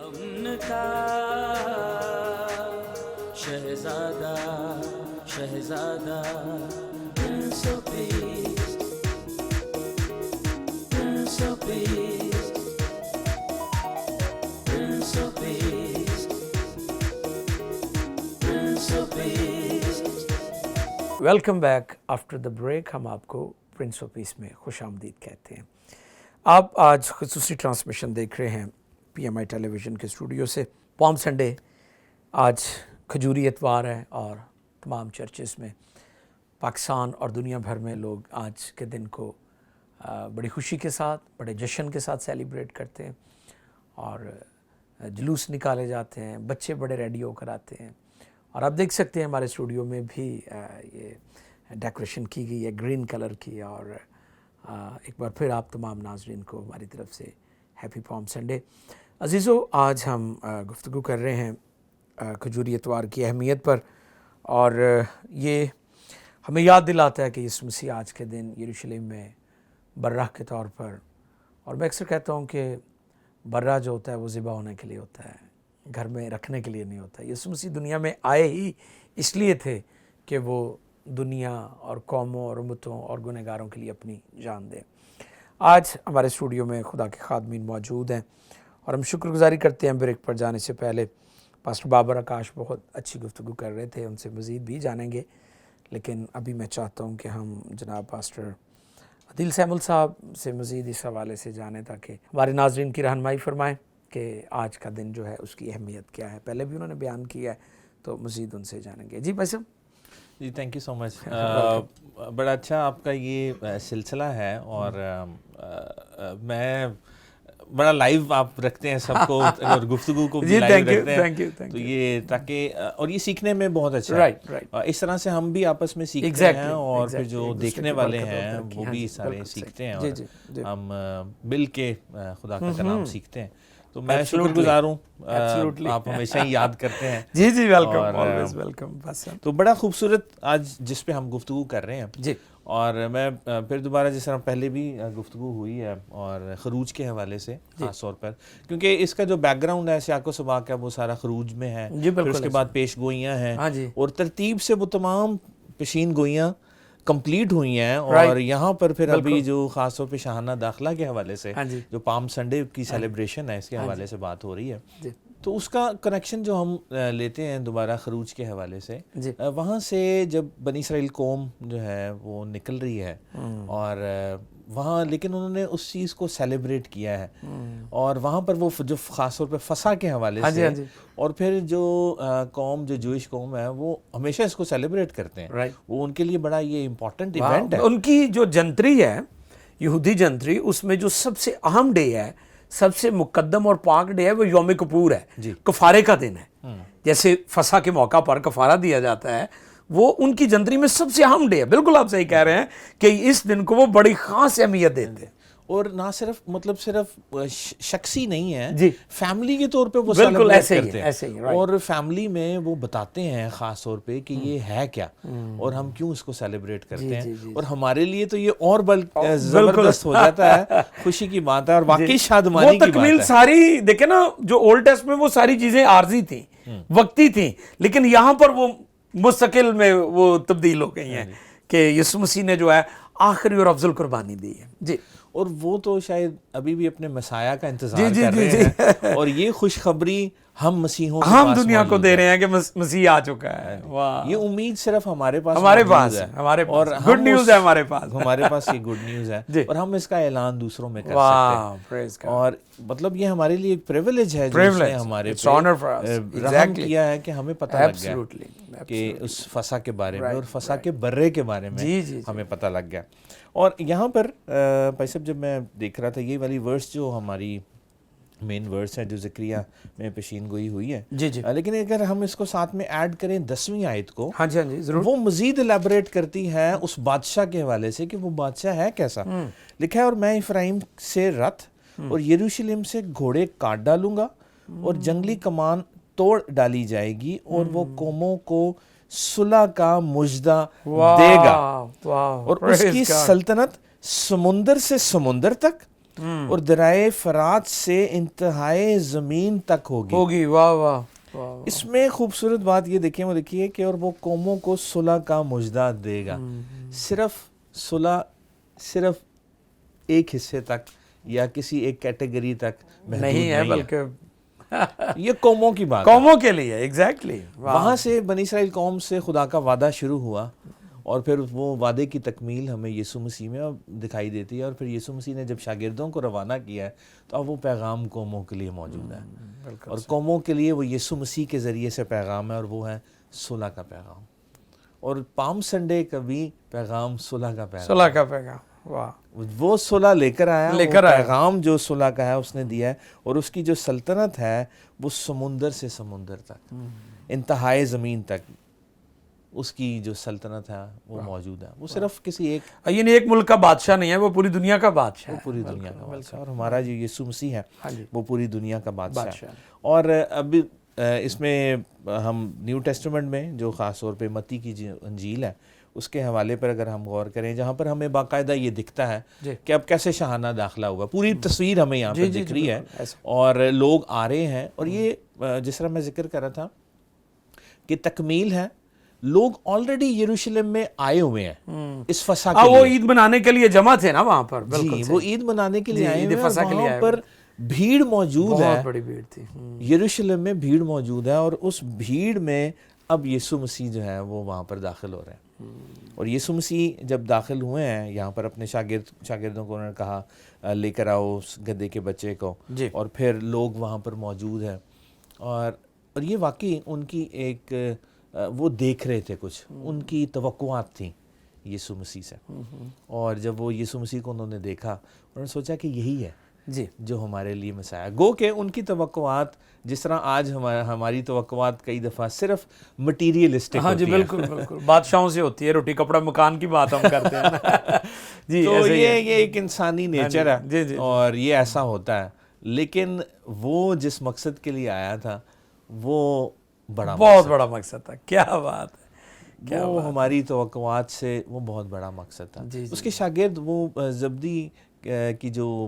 امن کا شہزادہ شہزادہ prince of peace prince of peace prince of peace prince of peace. Welcome back after the break. ہم آپ کو پرنس آف پیس میں خوش آمدید کہتے ہیں. آپ آج خصوصی ٹرانسمیشن دیکھ رہے ہیں پی ایم آئی ٹیلی ویژن کے اسٹوڈیو سے. پام سنڈے آج کھجوری اتوار ہے اور تمام چرچز میں پاکستان اور دنیا بھر میں لوگ آج کے دن کو بڑی خوشی کے ساتھ بڑے جشن کے ساتھ سیلیبریٹ کرتے ہیں اور جلوس نکالے جاتے ہیں, بچے بڑے ریڈی ہو کر آتے ہیں. اور آپ دیکھ سکتے ہیں ہمارے اسٹوڈیو میں بھی یہ ڈیکوریشن کی گئی ہے گرین کلر کی. اور ایک بار پھر آپ تمام ناظرین کو ہماری طرف سے ہیپی پام سنڈے. عزیزو, آج ہم گفتگو کر رہے ہیں کھجوری اتوار کی اہمیت پر, اور یہ ہمیں یاد دلاتا ہے کہ یسوع مسیح آج کے دن یروشلم میں برہ کے طور پر, اور میں اکثر کہتا ہوں کہ برہ جو ہوتا ہے وہ ذبح ہونے کے لیے ہوتا ہے, گھر میں رکھنے کے لیے نہیں ہوتا. یسوع مسیح دنیا میں آئے ہی اس لیے تھے کہ وہ دنیا اور قوموں اور امتوں اور گنہگاروں کے لیے اپنی جان دیں. آج ہمارے اسٹوڈیو میں خدا کے خادمین موجود ہیں اور ہم شکر گزاری کرتے ہیں. بریک پر جانے سے پہلے پاسٹر بابر آکاش بہت اچھی گفتگو کر رہے تھے, ان سے مزید بھی جانیں گے, لیکن ابھی میں چاہتا ہوں کہ ہم جناب پاسٹر عدیل سیمل صاحب سے مزید اس حوالے سے جانیں تاکہ ہمارے ناظرین کی رہنمائی فرمائیں کہ آج کا دن جو ہے اس کی اہمیت کیا ہے. پہلے بھی انہوں نے بیان کیا ہے تو مزید ان سے جانیں گے. جی بھائی صاحب. جی تھینک یو سو مچ. بڑا اچھا آپ کا یہ سلسلہ ہے, اور میں بڑا لائیو آپ رکھتے ہیں سب کو اور گفتگو کو بھی لائیو رکھتے ہیں, تو یہ تاکہ اور یہ سیکھنے میں بہت اچھا ہے. اس طرح سے ہم بھی آپس میں سیکھتے ہیں اور پھر جو دیکھنے والے ہیں وہ بھی سارے سیکھتے ہیں, اور ہم مل کے خدا کا کلام سیکھتے ہیں. تو میں شکر گزار ہوں, آپ ہمیشہ ہی یاد کرتے ہیں. جی جی ویلکم, آلویز ویلکم. تو بڑا خوبصورت آج جس پہ ہم گفتگو کر رہے ہیں جی, اور میں پھر دوبارہ جس طرح پہلے بھی گفتگو ہوئی ہے اور خروج کے حوالے سے خاص طور پر, کیونکہ اس کا جو بیک گراؤنڈ ہے سیاق و سباق ہے وہ سارا خروج میں ہے, پھر اس کے بعد پیش گوئیاں ہیں, اور ترتیب سے وہ تمام پیشین گوئیاں کمپلیٹ ہوئی ہیں. اور یہاں پر پھر ابھی جو خاص طور پہ شاہانہ داخلہ کے حوالے سے جو پام سنڈے کی سیلیبریشن ہے اس کے حوالے سے بات ہو رہی ہے, تو اس کا کنیکشن جو ہم لیتے ہیں دوبارہ خروج کے حوالے سے, وہاں سے جب بنی اسرائیل قوم جو ہے وہ نکل رہی ہے اور وہاں, لیکن انہوں نے اس چیز کو سیلیبریٹ کیا ہے, اور وہاں پر وہ جو خاص طور پہ فسح کے حوالے سے, اور پھر جو قوم جو جوئش قوم ہے وہ ہمیشہ اس کو سیلیبریٹ کرتے ہیں. وہ ان کے لیے بڑا یہ امپورٹنٹ ایونٹ ہے. ان کی جو جنتری ہے یہودی جنتری, اس میں جو سب سے اہم ڈے ہے, سب سے مقدم اور پاک ڈے ہے, وہ یوم کپور ہے, کفارے کا دن ہے. جیسے فسح کے موقع پر کفارہ دیا جاتا ہے, وہ ان کی جنتری میں سب سے اہم ڈے ہے. بالکل آپ صحیح کہہ رہے ہیں کہ اس دن کو وہ بڑی خاص اہمیت دیتے ہیں. اور نہ صرف مطلب صرف شخصی نہیں ہے, فیملی کے طور پہ وہ سیلیبریٹ کرتے ہیں, اور فیملی میں وہ بتاتے ہیں خاص طور پہ کہ یہ ہے کیا اور ہم کیوں اس کو سیلیبریٹ کرتے ہیں. اور ہمارے لیے تو یہ اور زبردست ہو جاتا ہے, خوشی کی بات ہے اور واقعی شادمانی کی بات ہے. ساری دیکھیں نا, جو اولڈ ٹیسٹ میں وہ ساری چیزیں عارضی تھیں, وقتی تھیں, لیکن یہاں پر وہ مستقل میں وہ تبدیل ہو گئی ہیں کہ یسوع مسیح نے جو ہے آخری اور افضل قربانی دی ہے. جی, اور وہ تو شاید ابھی بھی اپنے مسیح کا انتظار کر رہے ہیں, اور یہ خوشخبری ہم مسیحوں کے ہم دنیا کو دے رہے ہیں کہ مسیح آ چکا ہے. یہ امید صرف ہمارے پاس ہے, اور گڈ نیوز ہے ہمارے پاس یہ گڈ نیوز ہے, اور ہم اس کا اعلان دوسروں میں کر سکتے ہیں. اور مطلب یہ ہمارے لیے ایک پریویلیج ہے جو اس نے ہمارے پہ رحم کیا ہے کہ ہمیں پتہ لگ گیا کہ اس فسح کے بارے میں اور فسح کے برے کے بارے میں ہمیں پتہ لگ گیا. اور یہاں پر بھائی صاحب جب میں دیکھ رہا تھا یہ والی ورس جو ہماری مین ورس ہے جو زکریا میں پیشین گوئی ہوئی ہے, لیکن اگر ہم اس کو ساتھ میں ایڈ کریں 10ویں آیت کو, وہ مزید الیبوریٹ کرتی ہے اس بادشاہ کے حوالے سے کہ وہ بادشاہ ہے کیسا. لکھا ہے, اور میں افرایم سے رتھ اور یروشلم سے گھوڑے کاٹ ڈالوں گا, اور جنگلی کمان توڑ ڈالی جائے گی, اور وہ قوموں کو صلح کا مژدہ دے گا, اور اس کی سلطنت سمندر سے سمندر تک اور درائے فرات سے انتہائے زمین تک ہوگی. واہ واہ واہ. اس میں خوبصورت بات یہ دیکھیں، وہ دیکھیے کہ اور وہ قوموں کو صلح کا مژدہ دے گا. صرف صلح صرف ایک حصے تک یا کسی ایک کیٹیگری تک محدود نہیں ہے، بلکہ یہ قوموں کی بات ہے. قوموں کے لیے. ایگزیکٹلی. وہاں سے بنی اسرائیل قوم سے خدا کا وعدہ شروع ہوا، اور پھر وہ وعدے کی تکمیل ہمیں یسوع مسیح میں دکھائی دیتی ہے. اور پھر یسوع مسیح نے جب شاگردوں کو روانہ کیا ہے تو اب وہ پیغام قوموں کے لیے موجود ہے، اور قوموں کے لیے وہ یسوع مسیح کے ذریعے سے پیغام ہے، اور وہ ہے صلح کا پیغام. اور پام سنڈے کا بھی پیغام صلح کا پیغام. صلح کا پیغام. واہ. وہ صلح لے کر آیا، وہ پیغام جو صلح کا ہے اس نے دیا ہے. اور اس کی جو سلطنت ہے وہ سمندر سے سمندر تک، انتہائے زمین تک اس کی جو سلطنت ہے وہ موجود ہے. وہ صرف کسی ایک، یعنی ایک ملک کا بادشاہ نہیں ہے، وہ پوری دنیا کا بادشاہ ہے. پوری دنیا کا بادشاہ. اور ہمارا جو یسوع مسیح ہے وہ پوری دنیا کا بادشاہ ہے. ہے. اور اب اس میں ہم نیو ٹیسٹمنٹ میں جو خاص طور پہ متی کی جو انجیل ہے اس کے حوالے پر اگر ہم غور کریں، جہاں پر ہمیں باقاعدہ یہ دکھتا ہے کہ اب کیسے شاہانہ داخلہ ہوگا، پوری تصویر ہمیں یہاں پر دکھ رہی ہے، اور لوگ آ رہے ہیں. اور یہ جس طرح میں ذکر کر رہا تھا کہ تکمیل ہے، لوگ آلریڈی یروشلم میں آئے ہوئے ہیں اس فسح کے لیے. وہ عید منانے کے لیے جمع تھے نا وہاں پر. جی، وہ عید منانے کے لیے آئے ہوئے ہیں. وہاں پر بھیڑ موجود ہے، بہت بڑی بھیڑ تھی. یروشلم میں بھیڑ موجود ہے، اور اس بھیڑ میں اب یسوع مسیح جو ہے وہ وہاں پر داخل ہو رہے ہیں. اور یسوع مسیح جب داخل ہوئے ہیں یہاں پر، اپنے شاگردوں کو انہوں نے کہا لے کر آؤ اس گدھے کے بچے کو، اور پھر لوگ وہاں پر موجود ہیں. اور یہ واقعی ان کی ایک وہ دیکھ رہے تھے، کچھ ان کی توقعات تھیں یسوع مسیح سے. اور جب وہ یسوع مسیح کو انہوں نے دیکھا، انہوں نے سوچا کہ یہی ہے جو ہمارے لیے مسیح ہے. گو کہ ان کی توقعات جس طرح آج ہماری توقعات کئی دفعہ صرف مٹیریلسٹک ہوتی ہیں. ہاں جی، بالکل بالکل بادشاہوں سے ہوتی ہے. روٹی کپڑا مکان کی بات ہم کرتے ہیں جی. تو یہ ایک انسانی نیچر ہے، اور یہ ایسا ہوتا ہے. لیکن وہ جس مقصد کے لیے آیا تھا وہ بہت بڑا مقصد تھا. کیا بات ہے. وہ ہماری توقعات سے وہ بہت بڑا مقصد تھا. اس کے شاگرد وہ زبدی کی جو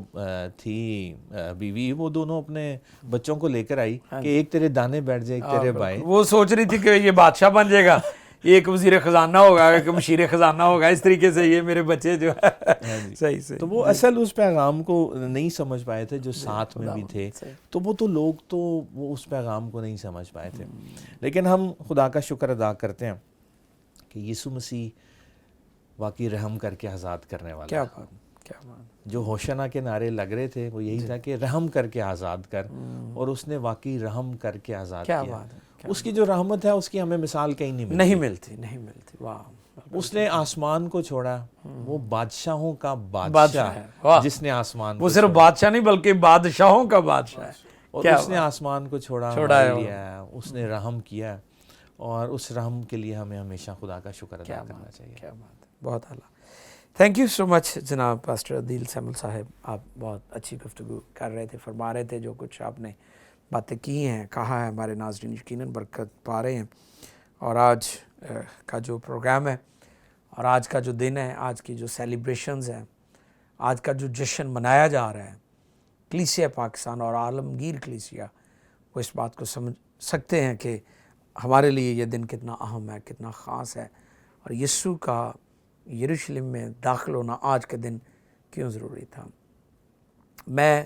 تھی بیوی، وہ دونوں اپنے بچوں کو لے کر آئی کہ ایک تیرے دانے بیٹھ جائے، ایک تیرے بائیں. وہ سوچ رہی تھی کہ یہ بادشاہ بن جائے گا، ایک وزیر خزانہ ہوگا، ایک مشیر خزانہ ہوگا، اس طریقے سے یہ میرے بچے جو ہے صحیح سے. تو وہ اصل اس پیغام کو نہیں سمجھ پائے تھے جو ساتھ میں بھی تھے. تو وہ تو لوگ تو وہ اس پیغام کو نہیں سمجھ پائے تھے. لیکن ہم خدا کا شکر ادا کرتے ہیں کہ یسوع مسیح واقعی رحم کر کے آزاد کرنے والا. کیا بات. جو ہوشنا کے نعرے لگ رہے تھے وہ یہی تھا کہ رحم کر کے آزاد کر، اور اس نے واقعی رحم کر کے آزاد کیا. اس کی جو رحمت ہے اس کی ہمیں مثال کہیں نہیں ملتی. واہ. اس نے آسمان کو چھوڑا، وہ بادشاہوں کا بادشاہ ہے جس نے آسمان وہ صرف بادشاہ نہیں بلکہ بادشاہوں کا بادشاہ ہے. اور اس نے آسمان کو چھوڑا ہے، اس نے رحم کیا، اور اس رحم کے لیے ہمیں ہمیشہ خدا کا شکر ادا کرنا چاہیے. کیا بات ہے. بہت اعلیٰ. تھینک یو سو مچ جناب پاسٹر عدیل سیمل صاحب. آپ بہت اچھی گفتگو کر رہے تھے، فرما رہے تھے. جو کچھ آپ نے باتیں کی ہیں، کہا ہے، ہمارے ناظرین یقیناً برکت پا رہے ہیں. اور آج کا جو پروگرام ہے، اور آج کا جو دن ہے، آج کی جو سیلیبریشنز ہیں، آج کا جو جشن منایا جا رہا ہے، کلیسیا پاکستان اور عالمگیر کلیسیا وہ اس بات کو سمجھ سکتے ہیں کہ ہمارے لیے یہ دن کتنا اہم ہے، کتنا خاص ہے، اور یسوع کا یروشلم میں داخل ہونا آج کے دن کیوں ضروری تھا. میں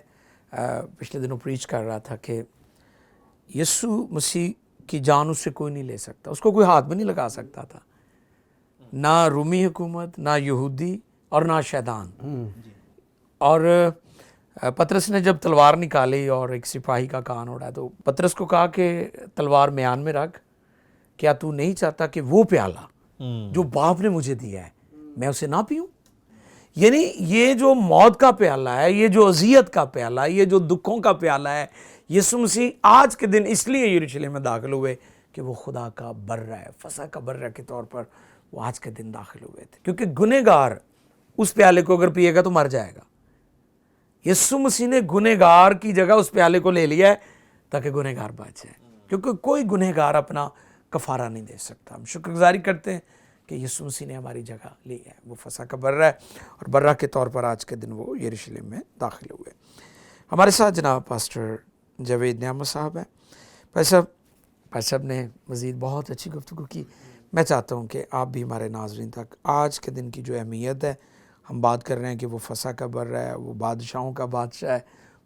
پچھلے دنوں پریچ کر رہا تھا کہ یسوع مسیح کی جان اس سے کوئی نہیں لے سکتا، اس کو کوئی ہاتھ میں نہیں لگا سکتا تھا، نہ رومی حکومت، نہ یہودی، اور نہ شیطان. اور پطرس نے جب تلوار نکالی اور ایک سپاہی کا کان اڑا تو پطرس کو کہا کہ تلوار میان میں رکھ، کیا تو نہیں چاہتا کہ وہ پیالہ جو باپ نے مجھے دیا ہے میں اسے نہ پیوں؟ یعنی یہ جو موت کا پیالہ ہے، یہ جو اذیت کا پیالہ ہے، یہ جو دکھوں کا پیالہ ہے، یسوع مسیح آج کے دن اس لیے یروشلم میں داخل ہوئے کہ وہ خدا کا برہ ہے، فسح کا برہ کے طور پر وہ آج کے دن داخل ہوئے تھے. کیونکہ گنہگار اس پیالے کو اگر پیے گا تو مر جائے گا. یسوع مسیح نے گنہگار کی جگہ اس پیالے کو لے لیا ہے تاکہ گنہگار بچ جائے، کیونکہ کوئی گنہگار اپنا کفارہ نہیں دے سکتا. ہم شکر گزاری کرتے ہیں کہ یسوع مسیح نے ہماری جگہ لی ہے. وہ فسح کا برہ ہے اور برہ کے طور پر آج کے دن وہ یروشلم میں داخل ہوئے. ہمارے ساتھ جناب پاسٹر جاوید نعمت صاحب ہیں. بھائی صاحب نے مزید بہت اچھی گفتگو کی. میں چاہتا ہوں کہ آپ بھی ہمارے ناظرین تک آج کے دن کی جو اہمیت ہے، ہم بات کر رہے ہیں کہ وہ فسح کا برہ ہے، وہ بادشاہوں کا بادشاہ ہے،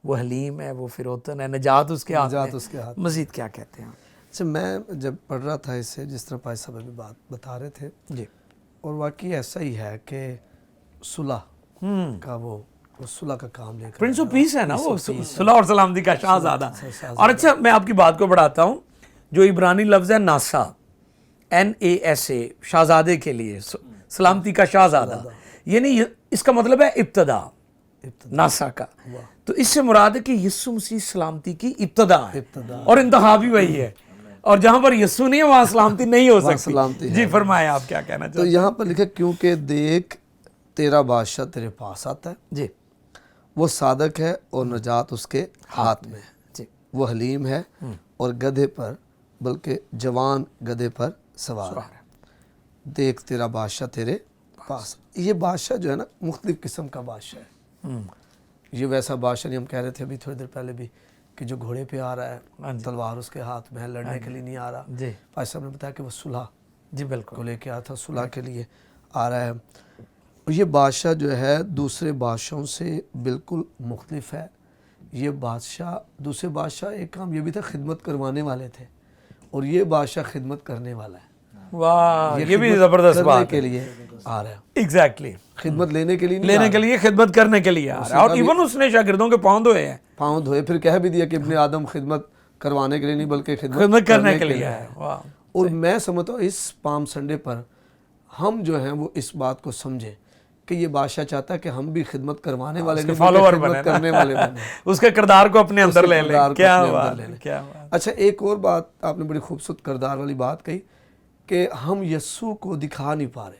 وہ حلیم ہے، وہ فروتن ہے، نجات اس کے ہاتھ میں، مزید کیا کہتے ہیں؟ اچھا، میں جب پڑھ رہا تھا اسے، جس طرح پائی صاحب ابھی بات بتا رہے تھے جی، اور واقعی ایسا ہی ہے کہ صلح کا وہ صلح کا کام لے کر پرنس آف پیس ہے نا وہ، صلح اور سلامتی کا شاہزادہ. اور اچھا میں آپ کی بات کو بڑھاتا ہوں، جو عبرانی لفظ ہے ناسا، NASA، شہزادے کے لیے، سلامتی کا شاہزادہ، یعنی اس کا مطلب ہے ابتدا، ناسا کا. تو اس سے مراد ہے کہ یسوع مسیح سلامتی کی ابتدا ہے اور انتہا بھی وہی ہے، اور جہاں پر یسوع نہیں ہے وہاں سلامتی نہیں ہو سکتی. جی فرمائیں آپ کیا کہنا چاہتے ہیں؟ تو یہاں پر لکھا کیونکہ دیکھ تیرا بادشاہ تیرے پاس آتا ہے، جی، وہ صادق ہے اور نجات اس کے ہاتھ میں ہے، جی، وہ حلیم ہے اور گدھے پر، بلکہ جوان گدھے پر سوار ہے. دیکھ تیرا بادشاہ تیرے پاس. یہ بادشاہ جو ہے نا مختلف قسم کا بادشاہ ہے. یہ ویسا بادشاہ نہیں، ہم کہہ رہے تھے ابھی تھوڑی دیر پہلے بھی کہ جو گھوڑے پہ آ رہا ہے، تلوار اس کے ہاتھ میں ہے، لڑنے کے لیے نہیں آ رہا. جی، پائی صاحب نے بتایا کہ وہ صلح جی بالکل کو لے کے آیا تھا، صلح کے لیے آ رہا ہے. اور یہ بادشاہ جو ہے دوسرے بادشاہوں سے بالکل مختلف ہے. یہ بادشاہ، دوسرے بادشاہ ایک کام یہ بھی تھا، خدمت کروانے والے تھے، اور یہ بادشاہ خدمت کرنے والا ہے. واہ، یہ بھی زبردست بات کے لیے آ رہا ہے. ایگزیکٹلی، خدمت لینے کے لیے نہیں، لینے کے لیے، خدمت کرنے کے لیے آ رہا ہے. اور ایون اس نے شاگردوں کے پاؤں دھوئے ہیں، پاؤں دھوئے، پھر کہہ بھی دیا کہ ابن آدم خدمت کروانے کے لیے نہیں بلکہ خدمت کرنے کے لیے ہے. واہ. اور میں سمجھتا ہوں اس پام سنڈے پر ہم جو ہیں وہ اس بات کو سمجھیں کہ یہ بادشاہ چاہتا ہے کہ ہم بھی خدمت کروانے والے نہیں فالوور بلکہ خدمت کرنے والے بنیں، اس کے کردار کو اپنے اندر لے لیں. کیا بات، کیا بات. اچھا، ایک اور بات آپ نے بڑی خوبصورت کردار والی بات کہی کہ ہم یسوع کو دکھا نہیں پا رہے،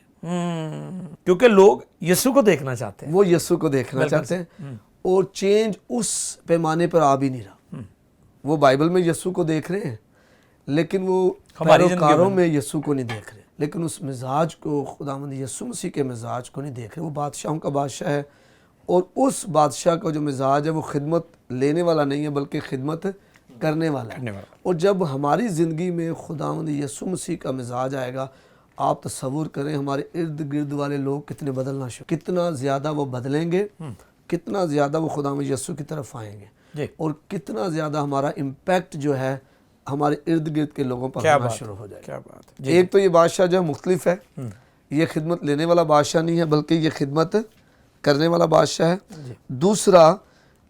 کیونکہ لوگ یسوع کو دیکھنا چاہتے ہیں، وہ یسوع کو دیکھنا چاہتے ہیں، اور چینج اس پیمانے پر آ بھی نہیں رہا. وہ بائبل میں یسوع کو دیکھ رہے ہیں لیکن وہ پیروکاروں میں یسوع کو نہیں دیکھ رہے، لیکن اس مزاج کو، خداوند یسوع مسیح کے مزاج کو نہیں دیکھ رہے. وہ بادشاہوں کا بادشاہ ہے، اور اس بادشاہ کا جو مزاج ہے وہ خدمت لینے والا نہیں ہے بلکہ خدمت کرنے والا ہے. اور جب ہماری زندگی میں خداوند یسوع مسیح کا مزاج آئے گا، آپ تصور کریں ہمارے ارد گرد والے لوگ کتنے بدلنا شروع، کتنا زیادہ وہ بدلیں گے، کتنا زیادہ وہ خداوند یسوع کی طرف آئیں گے، اور کتنا زیادہ ہمارا امپیکٹ جو ہے ہمارے ارد گرد کے لوگوں پر ہونا شروع ہو جائے گا. ایک تو یہ بادشاہ جو مختلف ہے، یہ خدمت لینے والا بادشاہ نہیں ہے بلکہ یہ خدمت کرنے والا بادشاہ ہے. دوسرا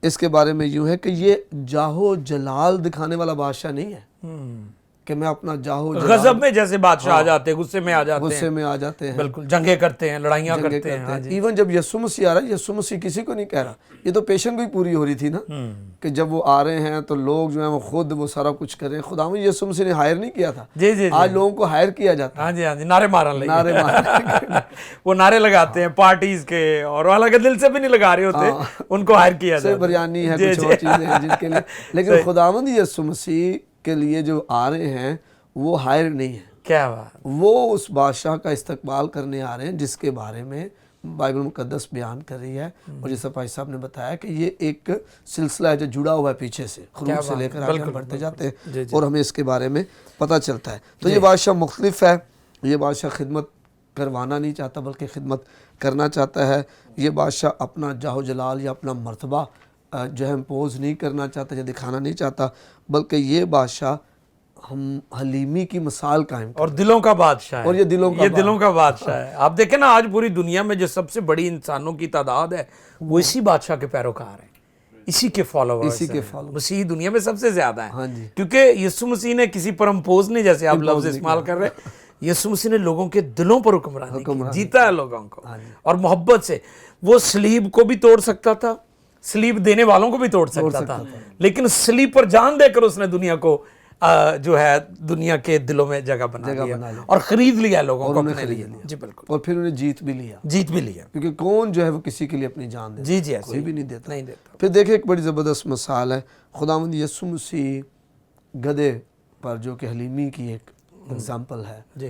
اس کے بارے میں یوں ہے کہ یہ جاہو جلال دکھانے والا بادشاہ نہیں ہے کہ میں اپنا جاہو جلال، غضب میں جیسے بادشاہ آ جاتے ہیں، غصے میں آ جاتے ہیں، غصے میں آ جاتے ہیں، بالکل جنگیں کرتے ہیں، لڑائیاں کرتے ہیں. ایون جب یسوع مسیح آ رہا ہے، یسوع مسیح کسی کو نہیں کہہ رہا. یہ تو پیشن گوئی پوری ہو رہی تھی نا کہ جب وہ آ رہے ہیں تو لوگ جو ہیں وہ خود وہ سارا کچھ کریں. خداوند یسوع مسیح نے ہائر نہیں کیا تھا، آج لوگوں کو ہائر کیا جاتا ہے. ہاں جی، ہاں جی، نعرے مارن لگے، نعرے مارن وہ نعرے لگاتے ہیں پارٹیز کے، اور حالانکہ دل سے بھی نہیں لگا رہے ہوتے، ان کو ہائر کیا جاتا ہے. بریانی ہے، کچھ اور چیزیں ہیں جن کے لیے، لیکن خداوند یسوع مسیح کے لیے جو آ رہے ہیں وہ ہائر نہیں ہے. کیا بات. وہ اس بادشاہ کا استقبال کرنے آ رہے ہیں جس کے بارے میں بائبل مقدس بیان کر رہی ہے. اور جیسا بھائی صاحب نے بتایا کہ یہ ایک سلسلہ ہے جو جڑا ہوا ہے پیچھے سے، خروج سے لے کر آگے بڑھتے جاتے ہیں اور ہمیں اس کے بارے میں پتہ چلتا ہے. تو یہ بادشاہ مختلف ہے. یہ بادشاہ خدمت کروانا نہیں چاہتا بلکہ خدمت کرنا چاہتا ہے. یہ بادشاہ اپنا جاہو جلال یا اپنا مرتبہ جو ہے امپوز نہیں کرنا چاہتا یا دکھانا نہیں چاہتا، بلکہ یہ بادشاہ ہم حلیمی کی مثال قائم اور دلوں کا بادشاہ ہے، اور یہ دلوں کا بادشاہ ہے. آپ دیکھیں نا، آج پوری دنیا میں جو سب سے بڑی انسانوں کی تعداد ہے وہ اسی بادشاہ کے پیروکار ہیں، اسی کے فالوورز ہیں. مسیح دنیا میں سب سے زیادہ ہیں، کیونکہ یسوع مسیح نے کسی پر امپوز نہیں، جیسے آپ لفظ استعمال کر رہے ہیں، یسوع مسیح نے لوگوں کے دلوں پر حکمرانی کی، جیتا ہے لوگوں کو اور محبت سے. وہ صلیب کو بھی توڑ سکتا تھا، صلیب دینے والوں کو بھی توڑ سکتا تھا، لیکن صلیب پر جان دے کر اس نے دنیا کو جو ہے دنیا کے دلوں میں جگہ بنا لیا اور خرید لیا لوگوں کو اپنے لیے. جی بالکل. اور پھر انہیں جیت بھی لیا، کیونکہ کون جو ہے وہ کسی کے لیے اپنی جان دے، جی کوئی بھی نہیں دیتا. پھر دیکھیں ایک بڑی زبردست مثال ہے. خداوند یسوع مسیح گدھے پر، جو کہ حلیمی کی ایک اگزامپل ہے،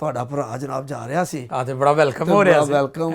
ਤੁਹਾਡਾ ਭਰਾ ਜਨਾਬ ਜਾ ਰਿਹਾ ਸੀ ਤੇ ਬੜਾ ਵੈਲਕਮ ਹੋ ਰਿਹਾ ਸੀ, welcome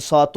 7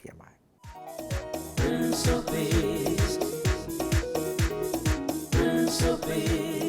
PMI। Prince of Peace, Prince of Peace.